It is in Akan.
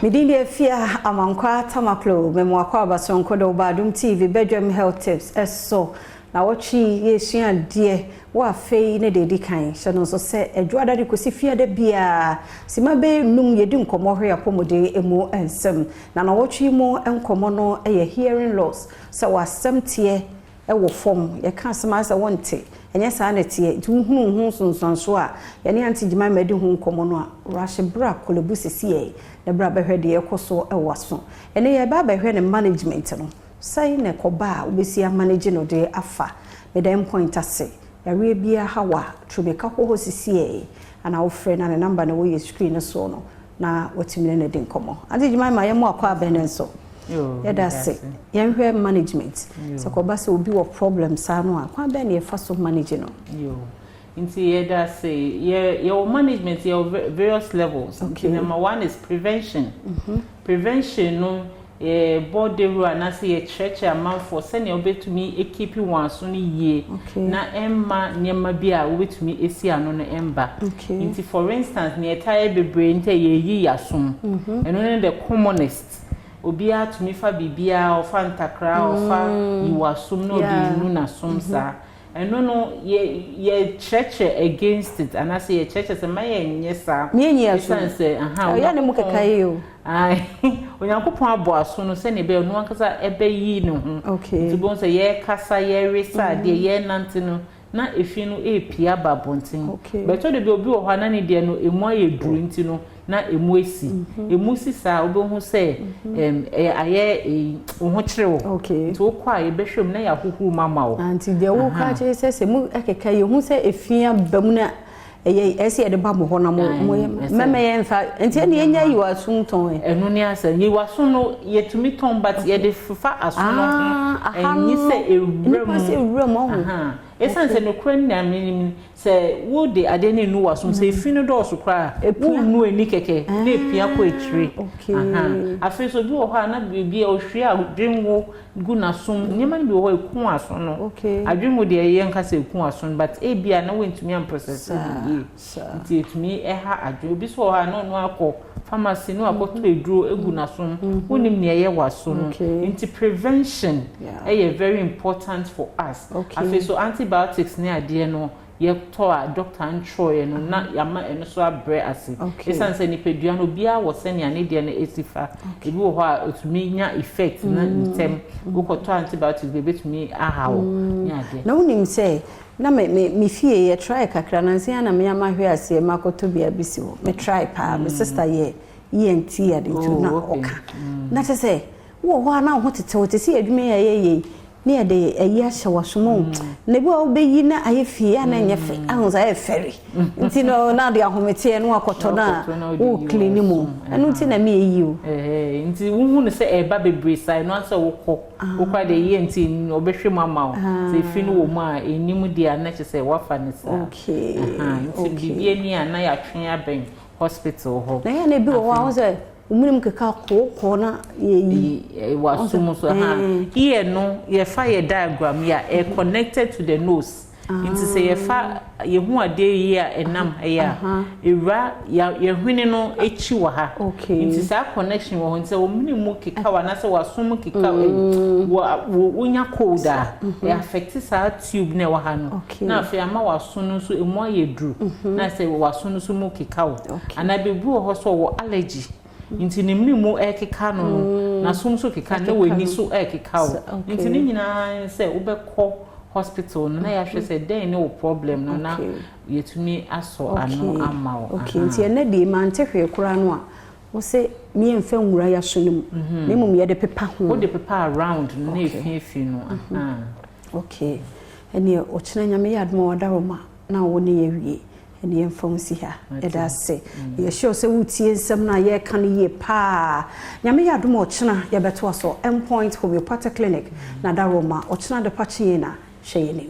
Midini Fia Amankwa Tamaklo, Memoakwa Basonko do Badum TV, Badwam Health Tips, so. Na wachi yesua die wa fei ne de dikan hye no so se adwada de kosi fia de bia sima be num yedi nkomo hwe apomode emu ensem na wachi mu enkomo no eye hearing loss se wasem tie ewo fom ye ka sema se wonte enye sa na tie tu hunu sunsanso a ye ne anti gima medi hu nkomo no a rashe bra kolebu sesie ne bra behwe de ekoso ewaso ene ye ba behwe ne management no say ne koba obesi manage no de afa me dem point ase yawe bia hawa trubeka ho sisie ana wo frɛ na ne number na wo ye screen so no na wotimile ne din komo ade jima ma yemu akwa benenso ya da se yenhwe management so koba se obi wo problem sa no akwa be na ye fa so manage no into that say your management your various levels. Okay. Number one is prevention. Prevention no body rule na say a church amount for send you to me e keep you one so ye na emma nyema bia we to me esi ano no emba into for instance near tire bebre nte ye yi yasom and only the commonest obia to me fa bibia or fa ntakra or fa you assume no be nu na somsa and no ye church against it and I say a church as a man yesa me say ya ne mukeka yo ai onyankopon abo aso no se ne be no ankasa ebe yi ne ho to bon say ye kasa ye resa de ye nante no na efi no epia babonten but to de be obi wo hana ne de no emu aye duru nti no na emu esi emu sisa obi hu se aye ho kirewo to kwa ye behwem na ya huhu mama wo anti de wo ka che se mu ekeka ye hu se efia bam na esi de ba mo ho na mo meme ye mfa enti ne nya yi wasun ton enu ne asa yi wasun no ye tumi ton but ye de fufa asun no enyi se ewrem ho esanse no kran na minim se wo de ade ne nu wasun se finu do so kra wo nu eni keke na epia ko etire afi so bi wo ha na bibia ohwe a dwenwo gu na sum nyema ne bi wo ekun asun no adwenwo de ye nka se ekun asun but e bia na wentumi am process nti etumi eha adwo bi so ha no akọ pharmacy no akoto eduro egu na sum wonim ne ye waso no nti prevention very important for us afi so antibiotics ne ade no ye to a doctor antroye no na yama eno so abre ase esanse ni pedua no bia wo se ne ane de na esifa ebi wo ho a otumi nya effect na ntem go to antibiotics be betumi ahawo nya ade na wonim se na me fie ye try kakra na nsia na me amahwe ase makoto bia bisi wo me try pa me sister ye ENT ade tu na oka na te se wo ho na ho tete wo te se adwuma ye ne ade ayi ahye wasomo na bi wo be yi na aye fie na nya fe ahunza aye ferry nti no na de ahomete no akoto na wo clean mu anu nti na me yi o nti wo hu ne se eba bebre sai no anse wo kwa de yi nti obehwe mama o se fi no wo mu a enimu de na che se wafa ne sa nti bibie ni ana ya twen aben hospital ho na ya na bi wo ho se umunim keka ko na ye wasumu so here no ye fa ye diagram ya connected to the nose into say ye fa ye hu ade ye enam ya ewa ye hwene no echi wa ha into say connection wo nse umunim keka wa na se wasumu keka wo nya cold a e affect sa tube na wa ha no na afi ama wasunu so emu aye dru na se wasunu so mu keka wo anabebu ho so wo allergy inti nimni mu ekeka no na sumso keka na wani so ekeka wo inti ni nyina se ubekọ hospital na ya hwe se den no problem no na yetumi aso ano ama wo inti na de man tehwe kura no a wo se mi emfa nwura ya so no ne mum ye de pepa ho wo de pepa around na efi no ene o china nyame ya admo wadaroma na wo ne ye wie ene yemfom si ha eda se ye sure se wutie nsem na ye kan ye pa nyame ya dum ochina ye beto so endpoint homeopathic clinic na daroma ochina de pachi na hwe ye